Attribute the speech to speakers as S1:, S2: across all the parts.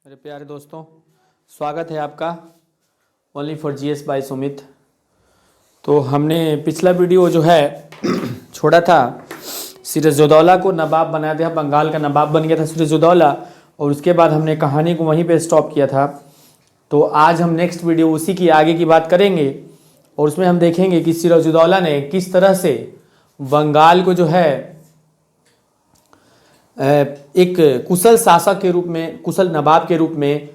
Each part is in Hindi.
S1: मेरे प्यारे दोस्तों, स्वागत है आपका only for GS bye Sumit. तो हमने पिछला वीडियो जो है छोड़ा था, सिराजुद्दौला को नवाब बना दिया, बंगाल का नवाब बन गया था सिराजुद्दौला, और उसके बाद हमने कहानी को वहीं पे स्टॉप किया था। तो आज हम नेक्स्ट वीडियो उसी की आगे की बात करेंगे और उसमें हम देखेंगे कि सिराजुद्दौला ने किस तरह से बंगाल को जो है एक कुशल शासक के रूप में, कुशल नवाब के रूप में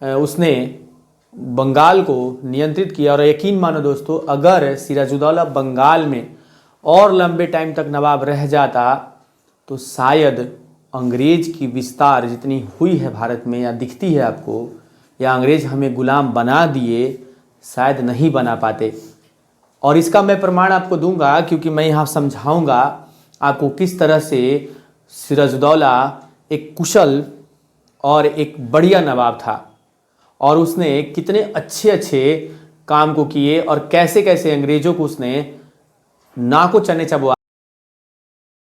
S1: उसने बंगाल को नियंत्रित किया। और यकीन मानो दोस्तों, अगर सिराजुद्दौला बंगाल में और लंबे टाइम तक नवाब रह जाता तो शायद अंग्रेज की विस्तार जितनी हुई है भारत में, या दिखती है आपको, या अंग्रेज हमें गुलाम बना दिए, शायद नहीं बना पाते। और इसका मैं प्रमाण आपको दूंगा, क्योंकि मैं यहाँ समझाऊंगा आपको किस तरह से सिराजुद्दौला एक कुशल और एक बढ़िया नवाब था और उसने कितने अच्छे अच्छे काम को किए और कैसे कैसे अंग्रेजों को उसने नाको चने चबवा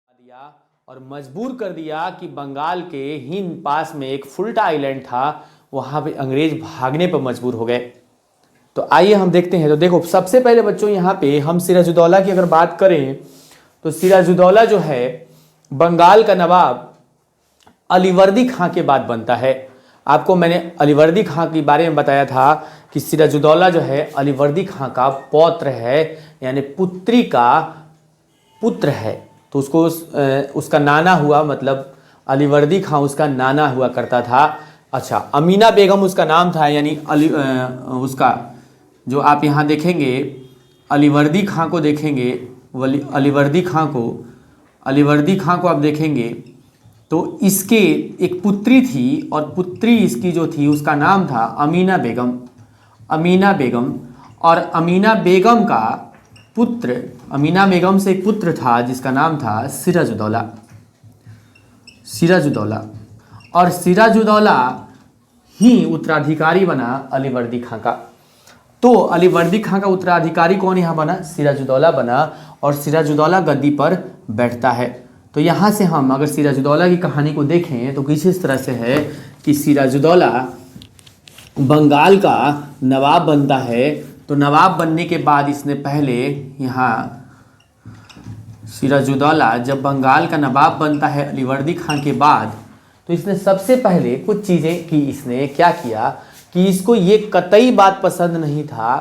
S1: दिया और मजबूर कर दिया कि बंगाल के हिंद पास में एक फुल्टा आइलैंड था, वहां पे अंग्रेज भागने पर मजबूर हो गए। तो आइए हम देखते हैं। तो देखो, सबसे पहले बच्चों यहाँ पे हम सिराजुद्दौला की अगर बात करें तो सिराजुद्दौला जो है बंगाल का नवाब अलीवर्दी खां के बाद बनता है। आपको मैंने अलीवर्दी खां के बारे में बताया था कि सिराजुद्दौला जो है अलीवर्दी खां का पौत्र है, यानी पुत्री का पुत्र है। तो उसको उसका नाना हुआ, मतलब अलीवर्दी खां उसका नाना हुआ करता था। अच्छा, अमीना बेगम उसका नाम था, यानी उसका जो आप यहाँ देखेंगे अलीवर्दी खां को देखेंगे, अलीवर्दी खां को आप देखेंगे तो इसके एक पुत्री थी, और पुत्री इसकी जो थी उसका नाम था अमीना बेगम। और अमीना बेगम का पुत्र, अमीना बेगम से एक पुत्र था जिसका नाम था सिराजुद्दौला। और सिराजुद्दौला ही उत्तराधिकारी बना अलीवर्दी खां का। तो अलीवर्दी खां का उत्तराधिकारी कौन यहाँ बना? सिराजुद्दौला बना, और सिराजुद्दौला गद्दी पर बैठता है। तो यहाँ से हम अगर सिराजुद्दौला की कहानी को देखें तो किस इस तरह से है कि सिराजुद्दौला बंगाल का नवाब बनता है। तो नवाब बनने के बाद इसने पहले यहाँ, सिराजुद्दौला जब बंगाल का नवाब बनता है अलीवर्दी खां के बाद, तो इसने सबसे पहले कुछ चीज़ें की। इसने क्या किया कि इसको ये कतई बात पसंद नहीं था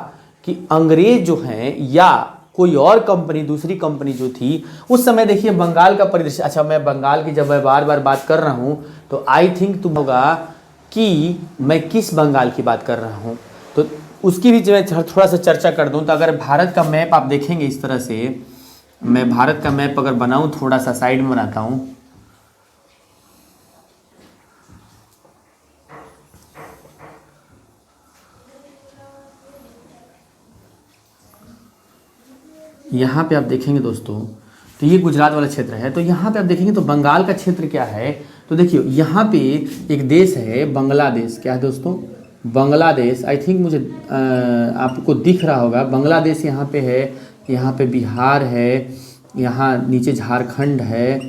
S1: कि अंग्रेज जो हैं या कोई और कंपनी, दूसरी कंपनी जो थी उस समय, देखिए बंगाल का परिदृश्य। अच्छा, मैं बंगाल की जब मैं बार बार बात कर रहा हूँ तो आई थिंक तुम होगा कि मैं किस बंगाल की बात कर रहा हूँ, तो उसकी भी मैं थोड़ा सा चर्चा कर दूँ। तो अगर भारत का मैप आप देखेंगे इस तरह से, मैं भारत का मैप अगर बनाऊँ, थोड़ा सा साइड में बनाता हूँ, यहाँ पे आप देखेंगे दोस्तों, तो ये गुजरात वाला क्षेत्र है। तो यहाँ पे आप देखेंगे तो बंगाल का क्षेत्र क्या है, तो देखिए यहाँ पे एक देश है बांग्लादेश। क्या है दोस्तों? बांग्लादेश। आई थिंक मुझे आपको दिख रहा होगा, बांग्लादेश यहाँ पे है, यहाँ पे बिहार है, यहाँ नीचे झारखंड है,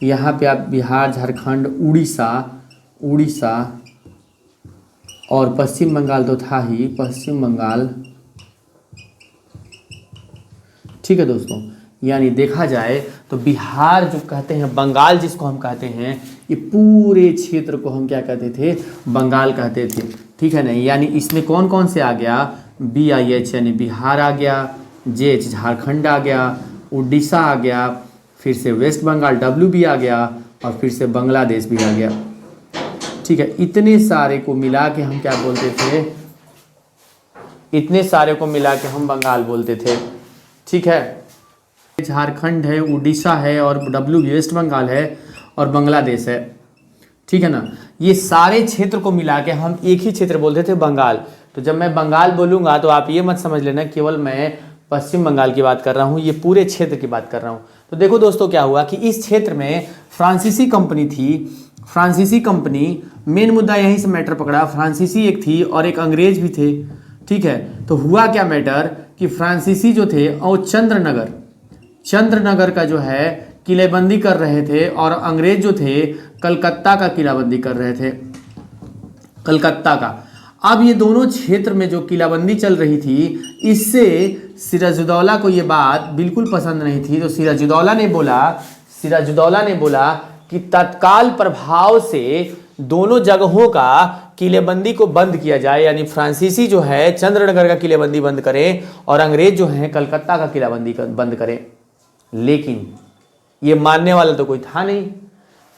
S1: यहाँ पे आप बिहार, झारखंड, उड़ीसा और पश्चिम बंगाल तो था ही, पश्चिम बंगाल। ठीक है दोस्तों, यानी देखा जाए तो बिहार जो कहते हैं, बंगाल जिसको हम कहते हैं, ये पूरे क्षेत्र को हम क्या कहते थे? बंगाल कहते थे। ठीक है नहीं? यानी इसमें कौन कौन से आ गया? BIH यानी बिहार आ गया, JH झारखंड आ गया, उड़ीसा आ गया, फिर से वेस्ट बंगाल WB आ गया, और फिर से बांग्लादेश भी आ गया। ठीक है, इतने सारे को मिला के हम क्या बोलते थे? इतने सारे को मिला के हम बंगाल बोलते थे। ठीक है, झारखंड है, उड़ीसा है, और WB वेस्ट बंगाल है, और बांग्लादेश है। ठीक है ना? ये सारे क्षेत्र को मिला के हम एक ही क्षेत्र बोलते थे, बंगाल। तो जब मैं बंगाल बोलूँगा तो आप ये मत समझ लेना केवल मैं पश्चिम बंगाल की बात कर रहा हूँ, ये पूरे क्षेत्र की बात कर रहा हूँ। तो देखो दोस्तों, क्या हुआ कि इस क्षेत्र में फ्रांसीसी कंपनी थी। फ्रांसीसी कंपनी, मेन मुद्दा यहीं से मैटर पकड़ा, फ्रांसीसी एक थी और एक अंग्रेज भी थे। ठीक है, तो हुआ क्या मैटर कि फ्रांसीसी जो थे और चंद्रनगर का जो है किलेबंदी कर रहे थे, और अंग्रेज जो थे कलकत्ता का किलाबंदी कर रहे थे, कलकत्ता का। अब ये दोनों क्षेत्र में जो किलाबंदी चल रही थी, इससे सिराजुद्दौला को ये बात बिल्कुल पसंद नहीं थी। तो सिराजुद्दौला ने बोला कि तत्काल प्रभाव से दोनों जगहों का किलेबंदी को बंद किया जाए, यानी फ्रांसीसी जो है चंद्रनगर का किलेबंदी बंद करें और अंग्रेज जो है कलकत्ता का किलाबंदी बंद करें। लेकिन ये मानने वाला तो कोई था नहीं।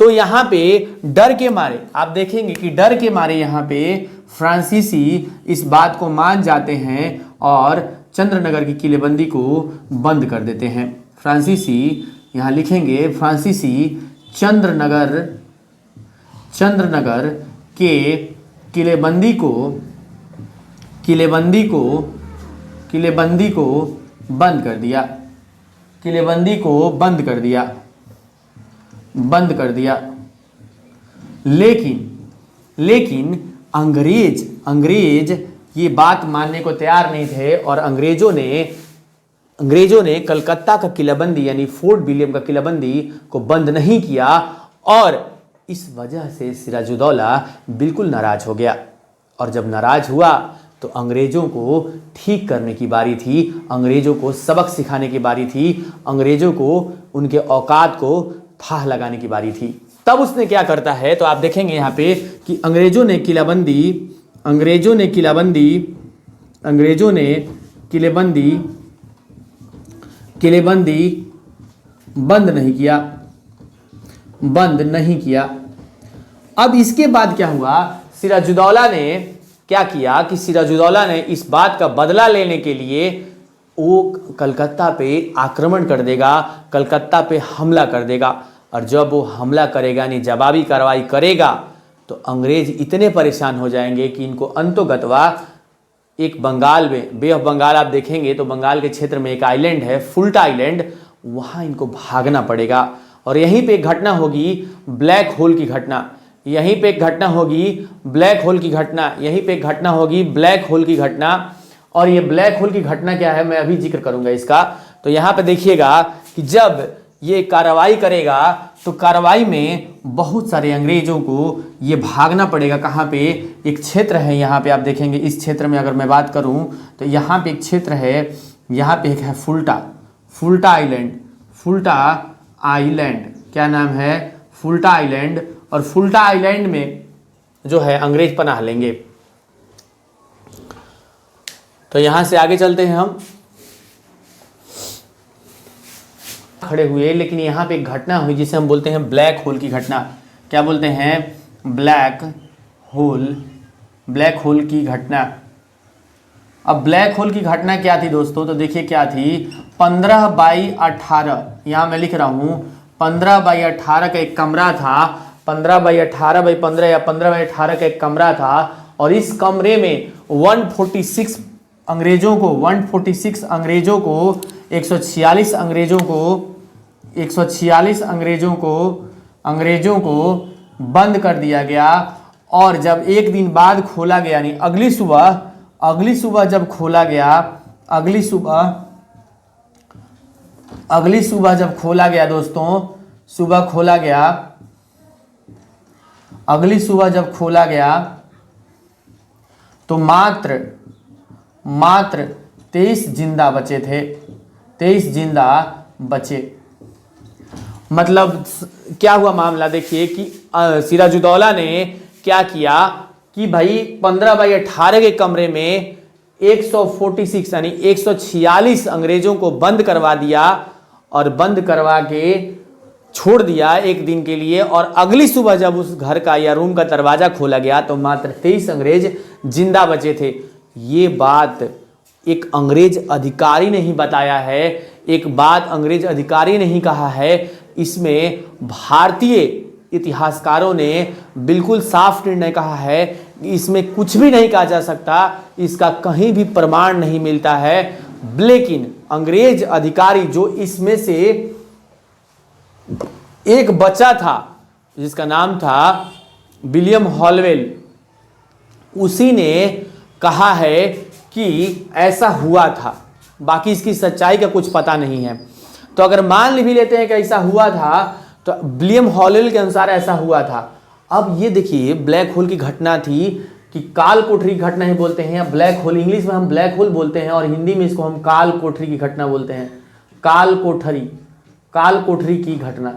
S1: तो यहाँ पे डर के मारे, आप देखेंगे कि डर के मारे यहाँ पे फ्रांसीसी इस बात को मान जाते हैं और चंद्रनगर की किलेबंदी को बंद कर देते हैं। फ्रांसीसी, यहाँ लिखेंगे फ्रांसीसी चंद्रनगर के किलेबंदी को बंद कर दिया, किलेबंदी को बंद कर दिया। लेकिन अंग्रेज ये बात मानने को तैयार नहीं थे और अंग्रेजों ने कलकत्ता का किलाबंदी यानी फोर्ट विलियम का किलाबंदी को बंद नहीं किया और इस वजह से सिराजुद्दौला बिल्कुल नाराज हो गया। और जब नाराज हुआ तो अंग्रेजों को ठीक करने की बारी थी, अंग्रेजों को सबक सिखाने की बारी थी, अंग्रेजों को उनके औकात को थाह लगाने की बारी थी। तब उसने क्या करता है, तो आप देखेंगे यहाँ पे कि अंग्रेजों ने किलेबंदी बंद नहीं किया। अब इसके बाद क्या हुआ, सिराजुद्दौला ने क्या किया कि सिराजुद्दौला ने इस बात का बदला लेने के लिए वो कलकत्ता पे आक्रमण कर देगा, कलकत्ता पे हमला कर देगा। और जब वो हमला करेगा यानी जवाबी कार्रवाई करेगा तो अंग्रेज इतने परेशान हो जाएंगे कि इनको अंतोगतवा एक बंगाल में, बे ऑफ बंगाल आप देखेंगे तो बंगाल के क्षेत्र में एक आइलैंड है फुल्टा आइलैंड, वहाँ इनको भागना पड़ेगा। और यहीं पे एक घटना होगी ब्लैक होल की घटना, यहीं पे एक घटना होगी ब्लैक होल की घटना, यहीं पे एक घटना होगी ब्लैक होल की घटना। और ये ब्लैक होल की घटना क्या है मैं अभी जिक्र करूंगा इसका। तो यहाँ पे देखिएगा कि जब ये कार्रवाई करेगा तो कार्रवाई में बहुत सारे अंग्रेजों को ये भागना पड़ेगा। कहाँ पे, एक क्षेत्र है यहाँ पे आप देखेंगे, इस क्षेत्र में अगर मैं बात करूँ तो यहाँ पे एक क्षेत्र है, यहाँ पे एक है फुल्टा आइलैंड, क्या नाम है, फुल्टा आइलैंड। और फुल्टा आइलैंड में जो है अंग्रेज पनाह लेंगे। तो यहां से आगे चलते हैं हम, खड़े हुए, लेकिन यहां पे एक घटना हुई जिसे हम बोलते हैं ब्लैक होल की घटना। क्या बोलते हैं, ब्लैक होल की घटना। अब ब्लैक होल की घटना क्या थी दोस्तों, तो देखिए क्या थी, 15/18, यहाँ मैं लिख रहा हूँ 15/18 का एक कमरा था, 15/18/15 या 15/18 का एक कमरा था। और इस कमरे में 146 अंग्रेजों को 146 अंग्रेजों को बंद कर दिया गया। और जब एक दिन बाद खोला गया, यानी अगली सुबह जब खोला गया, अगली सुबह जब खोला गया दोस्तों, अगली सुबह जब खोला गया तो मात्र 23 जिंदा बचे थे, 23 जिंदा बचे। मतलब क्या हुआ मामला, देखिए कि सिराजुद्दौला ने क्या किया कि भाई 15/18 के कमरे में 146 यानी 146 अंग्रेजों को बंद करवा दिया और बंद करवा के छोड़ दिया एक दिन के लिए। और अगली सुबह जब उस घर का या रूम का दरवाजा खोला गया तो मात्र 23 अंग्रेज जिंदा बचे थे। ये बात एक अंग्रेज अधिकारी ने ही बताया है, एक बात अंग्रेज अधिकारी ने ही कहा है। इसमें भारतीय इतिहासकारों ने बिल्कुल साफ निर्णय कहा है, इसमें कुछ भी नहीं कहा जा सकता, इसका कहीं भी प्रमाण नहीं मिलता है। लेकिन अंग्रेज अधिकारी जो इसमें से एक बच्चा था जिसका नाम था विलियम हॉलवेल, उसी ने कहा है कि ऐसा हुआ था, बाकी इसकी सच्चाई का कुछ पता नहीं है। तो अगर मान भी लेते हैं कि ऐसा हुआ था तो विलियम हॉलवेल के अनुसार ऐसा हुआ था। अब ये देखिए ब्लैक होल की घटना थी कि काल कोठरी की घटना ही बोलते हैं, या ब्लैक होल, इंग्लिश में हम ब्लैक होल बोलते हैं और हिंदी में इसको हम काल कोठरी की घटना बोलते हैं। काल कोठरी की घटना,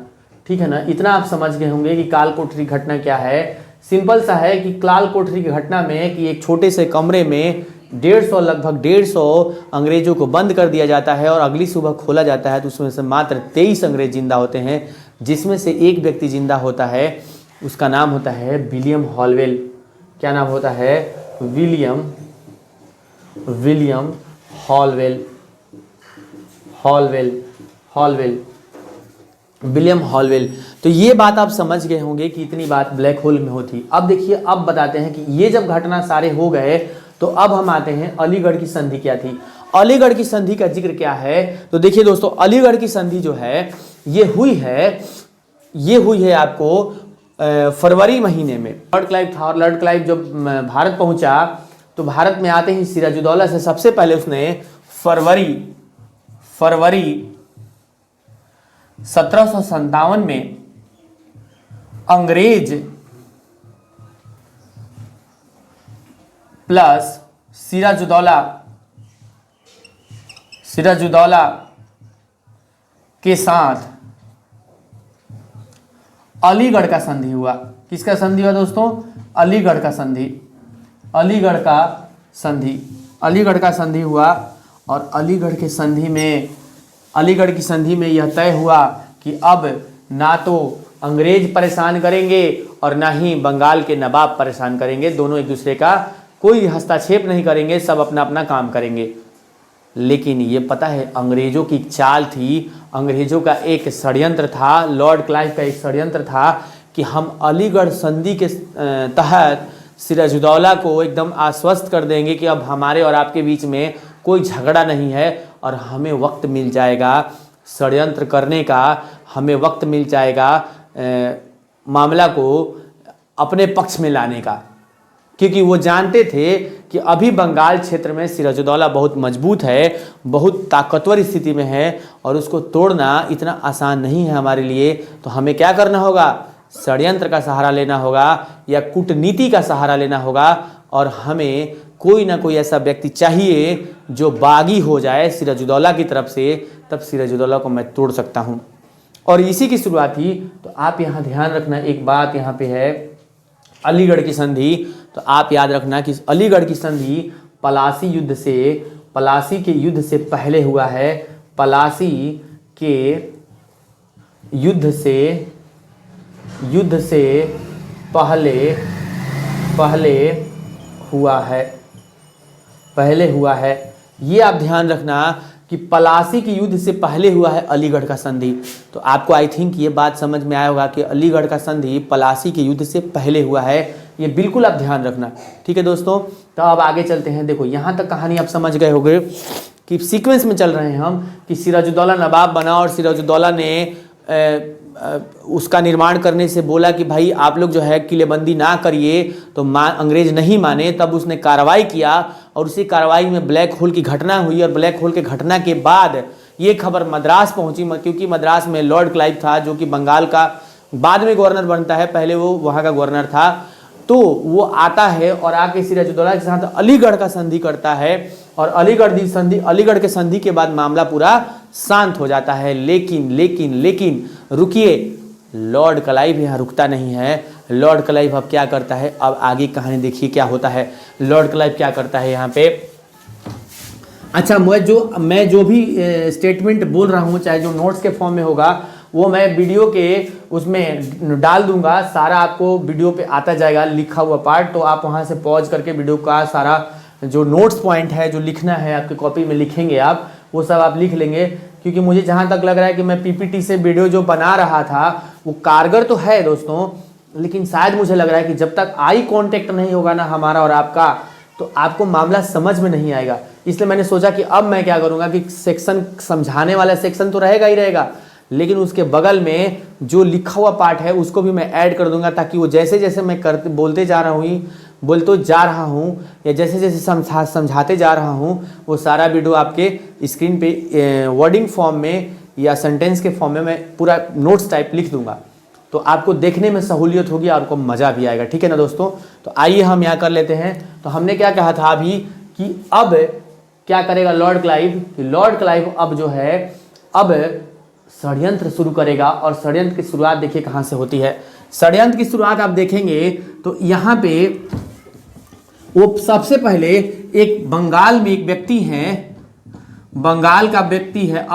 S1: ठीक है ना। इतना आप समझ गए होंगे कि काल कोठरी घटना क्या है। सिंपल सा है कि काल कोठरी की घटना में कि एक छोटे से कमरे में लगभग 150 अंग्रेजों को बंद कर दिया जाता है और अगली सुबह खोला जाता है तो उसमें से मात्र 23 अंग्रेज जिंदा होते हैं, जिसमें से एक व्यक्ति जिंदा होता है, उसका नाम होता है विलियम हॉलवेल। क्या नाम होता है? William Holwell. तो ये बात आप समझ गए होंगे कि इतनी बात ब्लैक होल में होती। अब देखिए, अब बताते हैं कि ये जब घटना सारे हो गए तो अब हम आते हैं अलीगढ़ की संधि क्या थी। अलीगढ़ की संधि का जिक्र क्या है? तो देखिए दोस्तों, अलीगढ़ की संधि जो है ये हुई है आपको फरवरी महीने में। लॉर्ड क्लाइव था और लॉर्ड क्लाइव जब भारत पहुंचा तो भारत में आते ही सिराजुद्दौला से सबसे पहले उसने फरवरी 1757 में अंग्रेज प्लस सिराजुद्दौला के साथ अलीगढ़ का संधि हुआ। किसका संधि हुआ दोस्तों? अलीगढ़ का संधि हुआ। और अलीगढ़ की संधि में यह तय हुआ कि अब ना तो अंग्रेज परेशान करेंगे और ना ही बंगाल के नवाब परेशान करेंगे, दोनों एक दूसरे का कोई हस्तक्षेप नहीं करेंगे, सब अपना अपना काम करेंगे। लेकिन ये पता है अंग्रेजों की चाल थी, अंग्रेजों का एक षड्यंत्र था, लॉर्ड क्लाइव का एक षड्यंत्र था कि हम अलीगढ़ संधि के तहत सिराजुद्दौला को एकदम आश्वस्त कर देंगे कि अब हमारे और आपके बीच में कोई झगड़ा नहीं है और हमें वक्त मिल जाएगा षड्यंत्र करने का, हमें वक्त मिल जाएगा मामला को अपने पक्ष में लाने का, क्योंकि वो जानते थे कि अभी बंगाल क्षेत्र में सिराजुद्दौला बहुत मजबूत है, बहुत ताकतवर स्थिति में है और उसको तोड़ना इतना आसान नहीं है हमारे लिए। तो हमें क्या करना होगा? षड्यंत्र का सहारा लेना होगा या कूटनीति का सहारा लेना होगा और हमें कोई ना कोई ऐसा व्यक्ति चाहिए जो बागी हो जाए सिराजुद्दौला की तरफ से, तब सिराजुद्दौला को मैं तोड़ सकता हूँ। और इसी की शुरुआत थी। तो आप यहाँ ध्यान रखना, एक बात यहाँ पे है अलीगढ़ की संधि। तो आप याद रखना कि अलीगढ़ की संधि पलासी के युद्ध से पहले हुआ है। पलासी के युद्ध से पहले हुआ है। ये आप ध्यान रखना कि पलासी के युद्ध से पहले हुआ है अलीगढ़ का संधि। तो आपको आई थिंक ये बात समझ में आया होगा कि अलीगढ़ का संधि पलासी के युद्ध से पहले हुआ है, ये बिल्कुल आप ध्यान रखना। ठीक है दोस्तों, तो अब आगे चलते हैं। देखो यहाँ तक कहानी आप समझ गए होंगे कि सीक्वेंस में चल रहे हैं हम कि सिराजुद्दौला नवाब बना और सिराजुद्दौला ने उसका निर्माण करने से बोला कि भाई आप लोग जो है किलेबंदी ना करिए, तो अंग्रेज नहीं माने। तब उसने कार्रवाई किया और उसी कार्रवाई में ब्लैक होल की घटना हुई और ब्लैक होल के घटना के बाद ये खबर मद्रास पहुंची, क्योंकि मद्रास में लॉर्ड क्लाइव था जो कि बंगाल का बाद में गवर्नर बनता है, पहले वो वहाँ का गवर्नर था। तो वो आता है और आके सिराजुद्दौला के साथ अलीगढ़ का संधि करता है और अलीगढ़ के संधि के बाद मामला पूरा शांत हो जाता है। लेकिन रुकिए, लॉर्ड क्लाइव यहाँ रुकता नहीं है। लॉर्ड क्लाइव अब क्या करता है, अब आगे कहानी देखिए क्या होता है। लॉर्ड क्लाइव क्या करता है यहाँ पे। अच्छा, मैं जो भी स्टेटमेंट बोल रहा हूँ, चाहे जो नोट्स के फॉर्म में होगा, वो मैं वीडियो के उसमें डाल दूंगा। सारा आपको वीडियो पे आता जाएगा लिखा हुआ पार्ट, तो आप वहाँ से पॉज करके वीडियो का सारा जो नोट्स पॉइंट है, जो लिखना है आपकी कॉपी में लिखेंगे आप, वो सब आप लिख लेंगे। क्योंकि मुझे जहाँ तक लग रहा है कि मैं पीपीटी से वीडियो जो बना रहा था वो कारगर तो है दोस्तों, लेकिन शायद मुझे लग रहा है कि जब तक आई कांटेक्ट नहीं होगा ना हमारा और आपका, तो आपको मामला समझ में नहीं आएगा। इसलिए मैंने सोचा कि अब मैं क्या करूँगा कि सेक्शन समझाने वाला सेक्शन तो रहेगा ही रहेगा, लेकिन उसके बगल में जो लिखा हुआ पार्ट है उसको भी मैं ऐड कर दूंगा, ताकि वो जैसे जैसे मैं बोलते जा रहा हूँ या जैसे जैसे समझाते जा रहा हूँ, वो सारा वीडियो आपके स्क्रीन पे वर्डिंग फॉर्म में या सेंटेंस के फॉर्म में मैं पूरा नोट्स टाइप लिख दूंगा, तो आपको देखने में सहूलियत होगी, आपको मज़ा भी आएगा। ठीक है ना दोस्तों। तो आइए हम यहाँ कर लेते हैं। तो हमने क्या कहा था अभी कि अब क्या करेगा लॉर्ड क्लाइव, कि लॉर्ड क्लाइव अब जो है अब षड्यंत्र शुरू करेगा। और षड्यंत्र की शुरुआत देखिए कहाँ से होती है। षड्यंत्र की शुरुआत आप देखेंगे तो यहाँ पे वो सबसे पहले एक बंगाल में एक व्यक्ति है, बंगाल का व्यक्ति है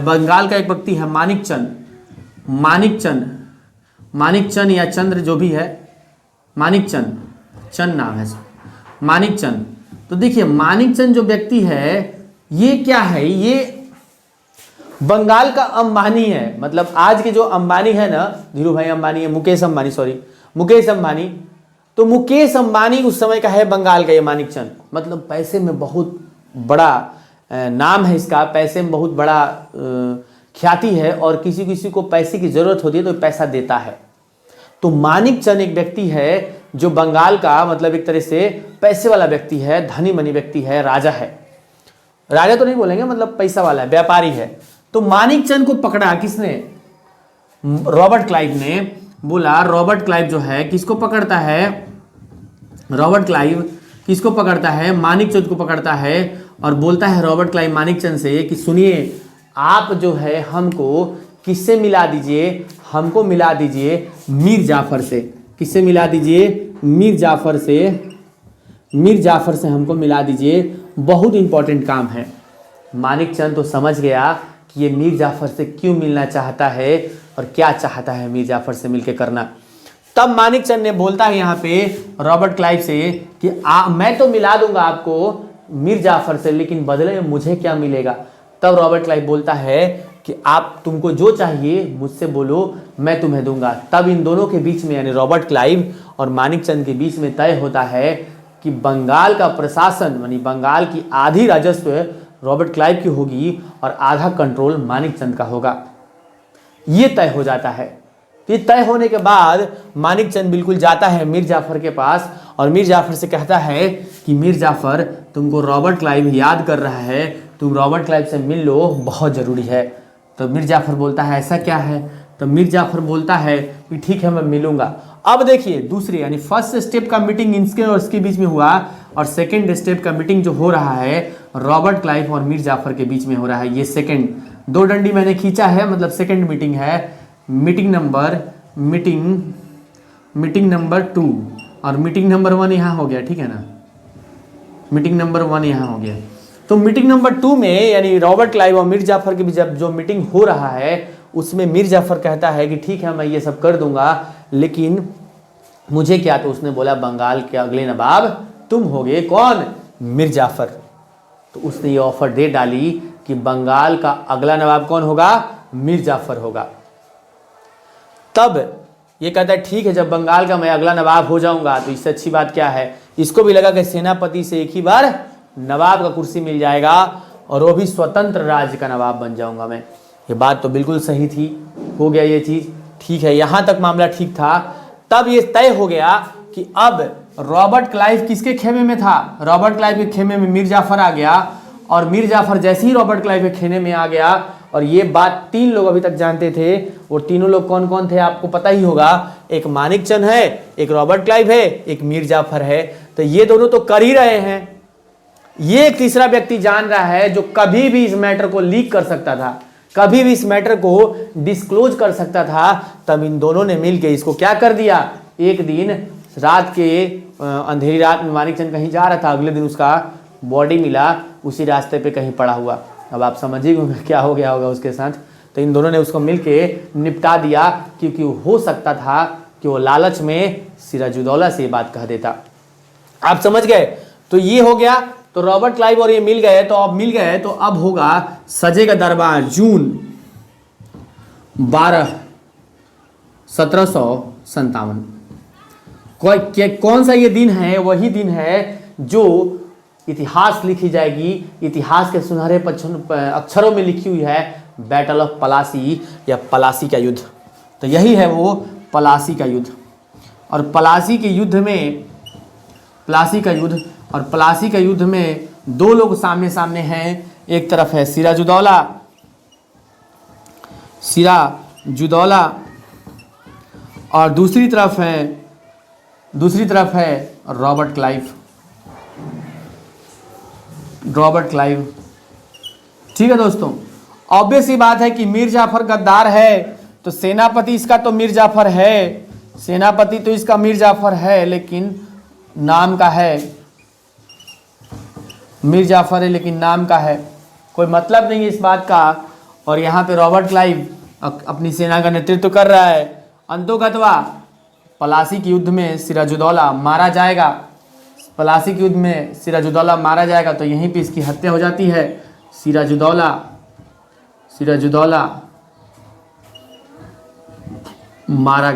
S1: बंगाल का एक व्यक्ति है मानिकचंद या चंद्र जो भी है, चंद नाम है मानिकचंद। तो देखिए मानिकचंद जो व्यक्ति है ये क्या है, ये बंगाल का अंबानी है। मतलब आज के जो अंबानी है ना, धीरू भाई अंबानी है, मुकेश अंबानी। तो मुकेश अंबानी उस समय का है बंगाल का ये मानिकचंद। मतलब पैसे में बहुत बड़ा नाम है इसका, पैसे में बहुत बड़ा ख्याति है, और किसी किसी को पैसे की जरूरत होती है तो पैसा देता है। तो मानिकचंद एक व्यक्ति है जो बंगाल का मतलब एक तरह से पैसे वाला व्यक्ति है, धनी मनी व्यक्ति है, राजा है। राजा तो नहीं बोलेंगे, मतलब पैसा वाला है, व्यापारी है। तो मानिकचंद को पकड़ा किसने, रॉबर्ट क्लाइव ने। बोला रॉबर्ट क्लाइव जो है किसको पकड़ता है, रॉबर्ट क्लाइव किसको पकड़ता है, मानिकचंद को पकड़ता है, और बोलता है रॉबर्ट क्लाइव मानिकचंद से कि सुनिए आप जो है हमको किससे मिला दीजिए, हमको मिला दीजिए मीर जाफर से। किससे मिला दीजिए, मीर जाफर से हमको मिला दीजिए, बहुत इंपॉर्टेंट काम है। मानिकचंद तो समझ गया कि ये मीर जाफर से क्यों मिलना चाहता है और क्या चाहता है मीर जाफर से मिलके करना। तब मानिकचंद ने बोलता है यहाँ पे रॉबर्ट क्लाइव से कि मैं तो मिला दूंगा आपको मीर जाफर से, लेकिन बदले में मुझे क्या मिलेगा। तब रॉबर्ट क्लाइव बोलता है कि आप तुमको जो चाहिए मुझसे बोलो, मैं तुम्हें दूंगा। तब इन दोनों के बीच में यानी रॉबर्ट क्लाइव और मानिकचंद के बीच में तय होता है कि बंगाल का प्रशासन यानी बंगाल की आधी राजस्व रॉबर्ट क्लाइव की होगी और आधा कंट्रोल मानिकचंद का होगा। ये तय हो जाता है। ये तय होने के बाद मानिकचंद बिल्कुल जाता है मीर जाफर के पास और मीर जाफर से कहता है कि मीर जाफर तुमको रॉबर्ट क्लाइव याद कर रहा है, तुम रॉबर्ट क्लाइव से मिल लो, बहुत ज़रूरी है। तो मीर जाफर बोलता है ऐसा क्या है। तो मीर जाफर बोलता है कि ठीक है मैं मिलूंगा। अब देखिए दूसरी यानी फर्स्ट स्टेप का मीटिंग इनके और इसके बीच में हुआ, और सेकेंड स्टेप का मीटिंग जो हो रहा है रॉबर्ट क्लाइव और मीर जाफर के बीच में हो रहा है। ये सेकेंड दो डंडी मैंने खींचा है, मतलब सेकेंड मीटिंग है। मीटिंग नंबर 2 और मीटिंग नंबर 1 यहाँ हो गया, ठीक है ना। मीटिंग नंबर 1 यहाँ हो गया। तो मीटिंग नंबर 2 में यानी रॉबर्ट क्लाइव और मीर जाफर के बीच जब जो मीटिंग हो रहा है उसमें मीर जाफर कहता है कि ठीक है मैं ये सब कर दूंगा, लेकिन मुझे क्या। तो उसने बोला बंगाल के अगले नवाब तुम होगे। कौन? मीर जाफर। तो उसने ये ऑफर दे डाली कि बंगाल का अगला नवाब कौन होगा, मीर जाफर होगा। तब ये कहता है ठीक है जब बंगाल का मैं अगला नवाब हो जाऊंगा तो इससे अच्छी बात क्या है। इसको भी लगा कि सेनापति से एक ही बार नवाब का कुर्सी मिल जाएगा और वो भी स्वतंत्र राज्य का नवाब बन जाऊंगा मैं। ये बात तो बिल्कुल सही थी, हो गया ये चीज, ठीक है यहाँ तक मामला ठीक था। तब ये तय हो गया कि अब रॉबर्ट क्लाइव किसके खेमे में था, रॉबर्ट क्लाइव के खेमे में मीर जाफर आ गया, और मीर जाफर जैसे ही रॉबर्ट क्लाइव के खेमे में आ गया, और ये बात 3 लोग अभी तक जानते थे, और तीनों लोग कौन कौन थे आपको पता ही होगा, एक मानिकचंद है, एक रॉबर्ट क्लाइव है, एक मीर जाफर है। तो ये दोनों तो कर ही रहे हैं, ये एक तीसरा व्यक्ति जान रहा है जो कभी भी इस मैटर को लीक कर सकता था, कभी भी इस मैटर को डिस्क्लोज कर सकता था। तब इन दोनों ने मिलकर इसको क्या कर दिया, एक दिन रात के अंधेरी रात में मानिकचंद कहीं जा रहा था, अगले दिन उसका बॉडी मिला उसी रास्ते पे कहीं पड़ा हुआ। अब आप समझिए क्या हो गया होगा उसके साथ। तो इन दोनों ने उसको मिलके निपटा दिया, क्योंकि हो सकता था कि वो लालच में सिराजुद्दौला से ये बात कह देता। आप समझ गए। तो ये हो गया। तो रॉबर्ट क्लाइव और ये मिल गए, तो अब होगा सजेगा दरबार जून 12 1757। कौन सा ये दिन है, वही दिन है जो इतिहास लिखी जाएगी, इतिहास के सुनहरे अक्षरों में लिखी हुई है, बैटल ऑफ पलासी या पलासी का युद्ध। तो यही है वो पलासी का युद्ध। और पलासी के युद्ध में पलासी का युद्ध में 2 लोग सामने सामने हैं। एक तरफ है सिराजुद्दौला सिराजुद्दौला और दूसरी तरफ है रॉबर्ट क्लाइव। ठीक है दोस्तों, ऑब्वियस ही बात है कि मीर जाफर गद्दार है तो सेनापति इसका तो मीर जाफर है, सेनापति तो इसका मीर जाफर है, लेकिन नाम का है मीर जाफर है, लेकिन नाम का है, कोई मतलब नहीं है इस बात का। और यहाँ पे रॉबर्ट क्लाइव अपनी सेना का नेतृत्व कर रहा है। अंतोगत्वा पलासी के युद्ध में सिराजुद्दौला मारा जाएगा, पलासी के युद्ध में सिराजुद्दौला मारा जाएगा, तो यहीं पे इसकी हत्या हो जाती है। सिराजुद्दौला मारा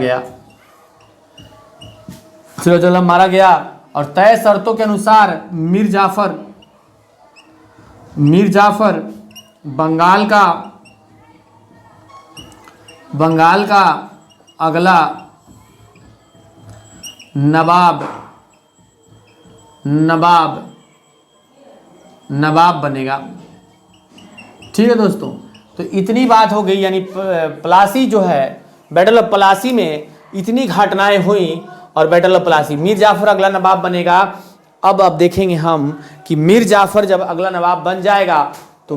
S1: गया और तय शर्तों के अनुसार मीर जाफर बंगाल का अगला नवाब बनेगा। ठीक है दोस्तों, तो इतनी बात हो गई। यानी प्लासी जो है, बैटल ऑफ प्लासी में इतनी घटनाएं हुई और बैटल ऑफ प्लासी, मीर जाफर अगला नवाब बनेगा। अब देखेंगे हम कि मीर जाफर जब अगला नवाब बन जाएगा तो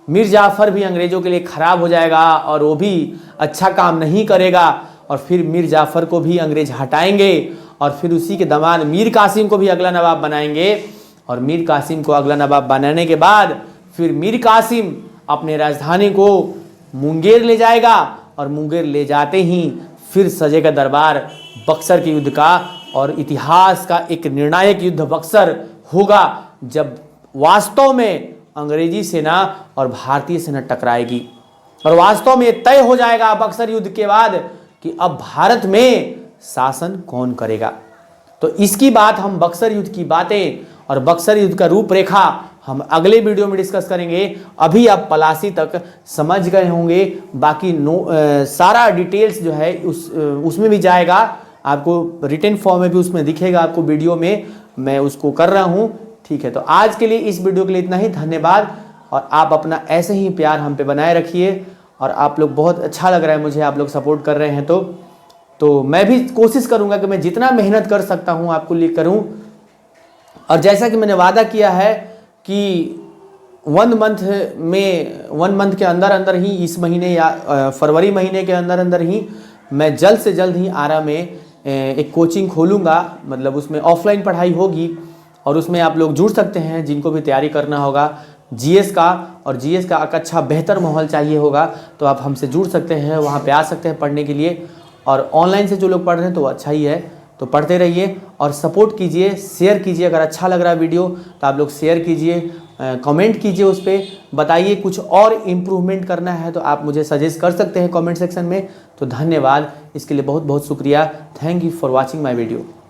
S1: मीर जाफर भी अंग्रेजों के लिए खराब हो जाएगा और वो भी अच्छा काम नहीं करेगा, और फिर मीर जाफर को भी अंग्रेज हटाएंगे और फिर उसी के दामाद मीर कासिम को भी अगला नवाब बनाएंगे। और मीर कासिम को अगला नवाब बनाने के बाद फिर मीर कासिम अपने राजधानी को मुंगेर ले जाएगा, और मुंगेर ले जाते ही फिर सजेगा दरबार बक्सर के युद्ध का, और इतिहास का एक निर्णायक युद्ध बक्सर होगा जब वास्तव में अंग्रेजी सेना और भारतीय सेना टकराएगी। और वास्तव में तय हो जाएगा बक्सर युद्ध के बाद कि अब भारत में शासन कौन करेगा। तो इसकी बात हम बक्सर युद्ध की बातें और बक्सर युद्ध का रूपरेखा हम अगले वीडियो में डिस्कस करेंगे। अभी आप पलासी तक समझ गए होंगे, बाकी सारा डिटेल्स जो है उसमें भी जाएगा, आपको रिटन फॉर्म में भी उसमें दिखेगा, आपको वीडियो में मैं उसको कर रहा हूँ। ठीक है, तो आज के लिए इस वीडियो के लिए इतना ही, धन्यवाद। और आप अपना ऐसे ही प्यार हम पे बनाए रखिए, और आप लोग बहुत अच्छा लग रहा है मुझे, आप लोग सपोर्ट कर रहे हैं तो मैं भी कोशिश करूँगा कि मैं जितना मेहनत कर सकता हूँ आपको लिए करूँ। और जैसा कि मैंने वादा किया है कि 1 मंथ के अंदर ही, इस महीने या फरवरी महीने के अंदर ही मैं जल्द से जल्द ही आरा में एक कोचिंग खोलूँगा। मतलब उसमें ऑफलाइन पढ़ाई होगी और उसमें आप लोग जुड़ सकते हैं जिनको भी तैयारी करना होगा जीएस का, और जीएस का एक अच्छा बेहतर माहौल चाहिए होगा तो आप हमसे जुड़ सकते हैं, वहाँ पे आ सकते हैं पढ़ने के लिए। और ऑनलाइन से जो लोग पढ़ रहे हैं तो अच्छा ही है, तो पढ़ते रहिए और सपोर्ट कीजिए, शेयर कीजिए। अगर अच्छा लग रहा है वीडियो तो आप लोग शेयर कीजिए, कमेंट कीजिए, उस पर बताइए कुछ और इम्प्रूवमेंट करना है तो आप मुझे सजेस्ट कर सकते हैं कमेंट सेक्शन में। तो धन्यवाद, इसके लिए बहुत बहुत शुक्रिया। Thank you for watching my video.